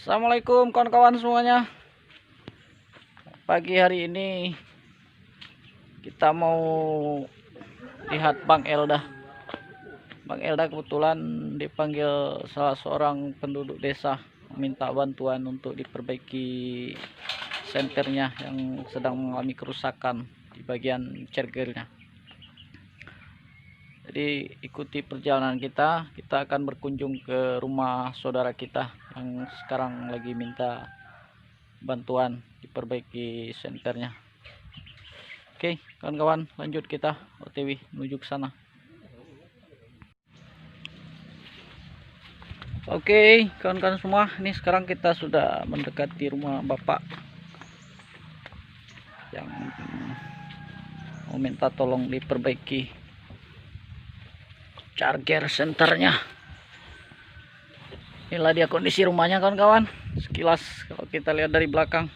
Assalamualaikum kawan-kawan semuanya. Pagi hari ini kita mau lihat Bang Elda. Bang Elda kebetulan dipanggil salah seorang penduduk desa meminta bantuan untuk diperbaiki senternya yang sedang mengalami kerusakan di bagian chargernya. Jadi ikuti perjalanan kita akan berkunjung ke rumah saudara kita yang sekarang lagi minta bantuan diperbaiki senternya. Oke kawan-kawan, lanjut kita OTW menuju ke sana. Oke kawan-kawan semua, ini sekarang kita sudah mendekati rumah bapak yang mau minta tolong diperbaiki charger senternya. Inilah dia kondisi rumahnya kawan-kawan, sekilas kalau kita lihat dari belakang.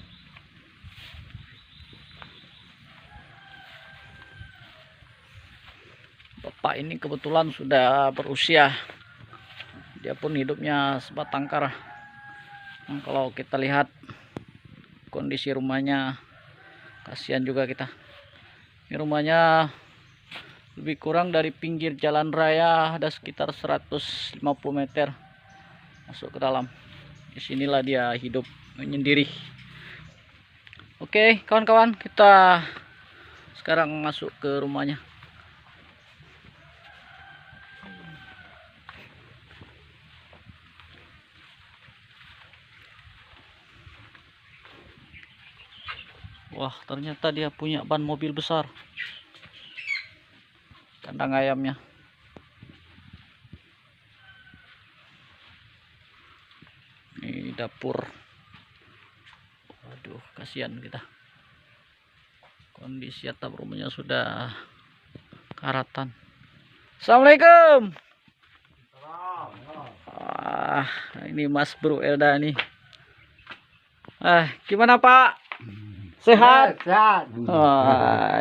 Bapak ini kebetulan sudah berusia, dia pun hidupnya sebatang kara. Nah, kalau kita lihat kondisi rumahnya, kasihan juga kita. Ini rumahnya lebih kurang dari pinggir jalan raya, ada sekitar 150 meter masuk ke dalam. Disinilah dia hidup menyendiri. Oke kawan-kawan, kita sekarang masuk ke rumahnya. Wah, ternyata dia punya ban mobil besar. Kandang ayamnya. Ini dapur. Waduh, kasihan kita. Kondisi atap rumahnya sudah karatan. Assalamualaikum. Ini Mas Bro Elda nih. Gimana Pak? Sehat? Sehat.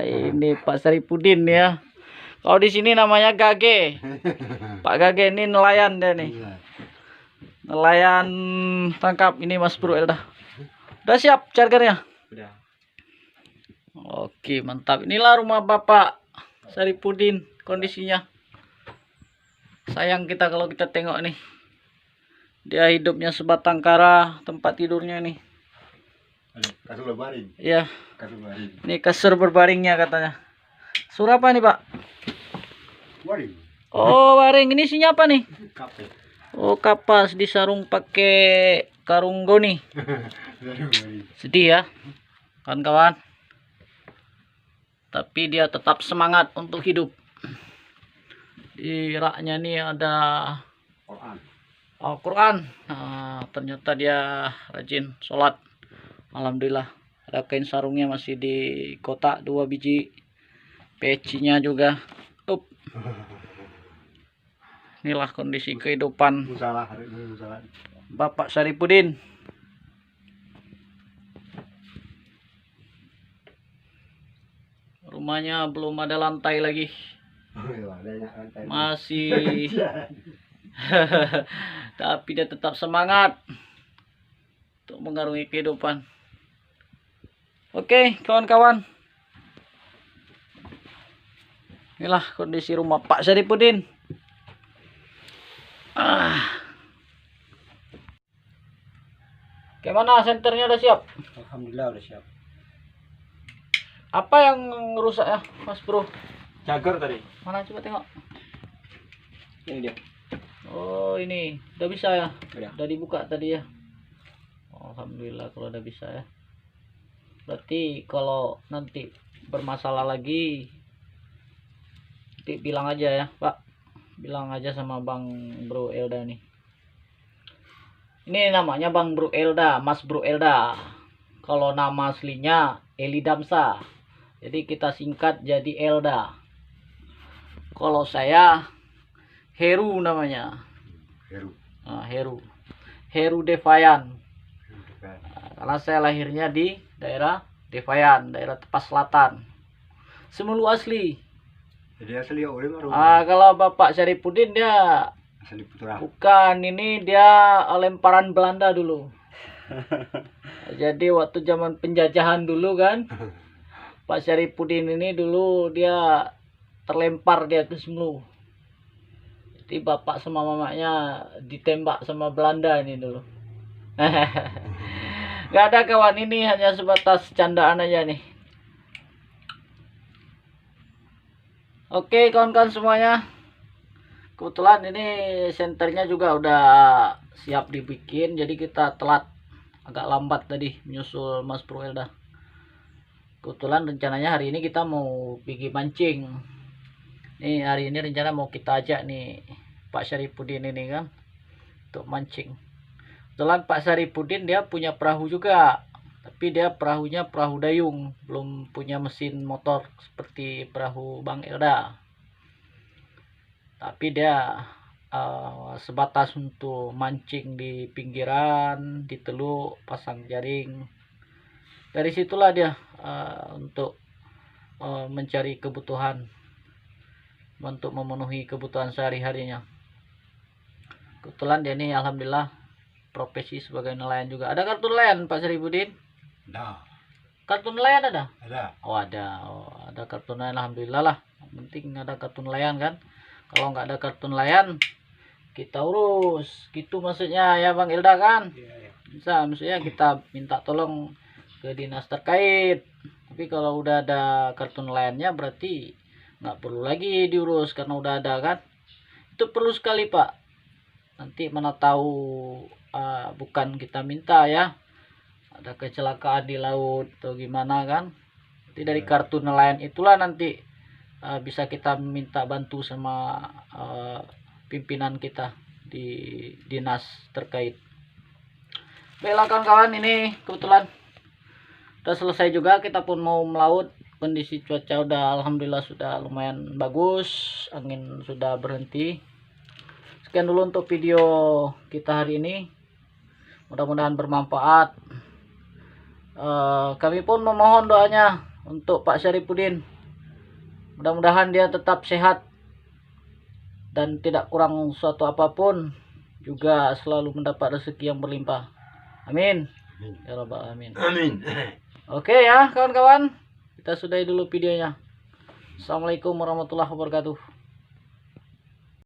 Ini Pak Saripudin ya. Kalau di sini namanya Gage. Pak Gage ini nelayan deh nih. Nelayan tangkap. Ini Mas Bro Elda. Udah siap chargernya? Udah. Oke, mantap. Inilah rumah Bapak Saripudin kondisinya. Sayang kita kalau kita tengok nih. Dia hidupnya sebatang kara, tempat tidurnya nih. Kasur berbaring. Iya. Kasur berbaring. Ini kasur berbaringnya katanya. Sur apa nih Pak? Waring. Oh, waring. Ini isinya apa nih? Kape. Oh, kapas disarung pakai karung goni. Sedih ya, kawan-kawan. Tapi dia tetap semangat untuk hidup. Di raknya nih ada Al-Quran. Nah, ternyata dia rajin sholat. Alhamdulillah. Ada kain sarungnya masih di kotak 2 biji. Pecinya juga. Inilah kondisi kehidupan Bapak Saripudin. Rumahnya belum ada lantai lagi. Masih. Tapi dia tetap semangat untuk mengarungi kehidupan. Oke kawan-kawan, inilah kondisi rumah Pak Saripudin. Gimana senternya udah siap? Alhamdulillah udah siap. Apa yang rusak ya Mas Bro? Charger tadi. Mana coba tengok. Ini dia. Oh ini udah bisa ya? Udah dibuka tadi ya. Alhamdulillah kalau udah bisa ya. Berarti kalau nanti bermasalah lagi, bilang aja ya Pak. Bilang aja sama Bang Bro Elda nih. Ini namanya Bang Bro Elda, Mas Bro Elda. Kalau nama aslinya Eli Damsa. Jadi kita singkat jadi Elda. Kalau saya Heru namanya. Heru. Heru Devayan. Karena saya lahirnya di daerah Devayan, daerah Tepas Selatan. Semulu asli. Jadi asli orang baru. Kalau Bapak Saripudin dia Asli Putra. bukan, ini dia lemparan Belanda dulu. Jadi waktu zaman penjajahan dulu kan, Pak Syarifudin ini dulu dia terlempar di atas Semelu. Jadi bapak sama mamanya ditembak sama Belanda ini dulu. Gak ada kawan, ini hanya sebatas candaan aja nih. Oke kawan-kawan semuanya, kebetulan ini senternya juga udah siap dibikin, jadi kita telat agak lambat tadi menyusul Mas Bro Elda. Kebetulan rencananya hari ini kita mau pergi mancing. Nih hari ini rencana mau kita ajak nih Pak Syarifudin ini kan untuk mancing. Kebetulan Pak Syarifudin dia punya perahu juga, tapi dia perahunya perahu dayung, belum punya mesin motor seperti perahu Bang Elda. Tapi dia sebatas untuk mancing di pinggiran, di teluk, pasang jaring. Dari situlah dia untuk mencari kebutuhan, untuk memenuhi kebutuhan sehari-harinya. Kebetulan dia ini alhamdulillah profesi sebagai nelayan juga. Ada kartu nelayan Pak Syarifudin? Ada. Kartu nelayan ada? Ada. Oh ada. Oh, ada kartu nelayan, alhamdulillah lah. Yang penting ada kartu nelayan kan. Kalau nggak ada kartu nelayan kita urus gitu maksudnya ya Bang Elda kan. Iya. Bisa maksudnya kita minta tolong ke dinas terkait. Tapi kalau udah ada kartu nelayannya berarti nggak perlu lagi diurus karena udah ada kan. Itu perlu sekali Pak. Nanti mana tahu bukan kita minta ya, ada kecelakaan di laut atau gimana kan. Nanti dari kartu nelayan itulah nanti bisa kita minta bantu sama pimpinan kita di dinas terkait. Baiklah kawan-kawan, ini kebetulan udah selesai juga, kita pun mau melaut. Kondisi cuaca udah alhamdulillah sudah lumayan bagus, angin sudah berhenti. Sekian dulu untuk video kita hari ini, mudah-mudahan bermanfaat. Kami pun memohon doanya untuk Pak Syarifudin, mudah-mudahan dia tetap sehat dan tidak kurang suatu apapun, juga selalu mendapat rezeki yang berlimpah. Amin. Ya Rabbal Alamin. Amin. Oke ya kawan-kawan, kita sudahi dulu videonya. Assalamualaikum warahmatullahi wabarakatuh.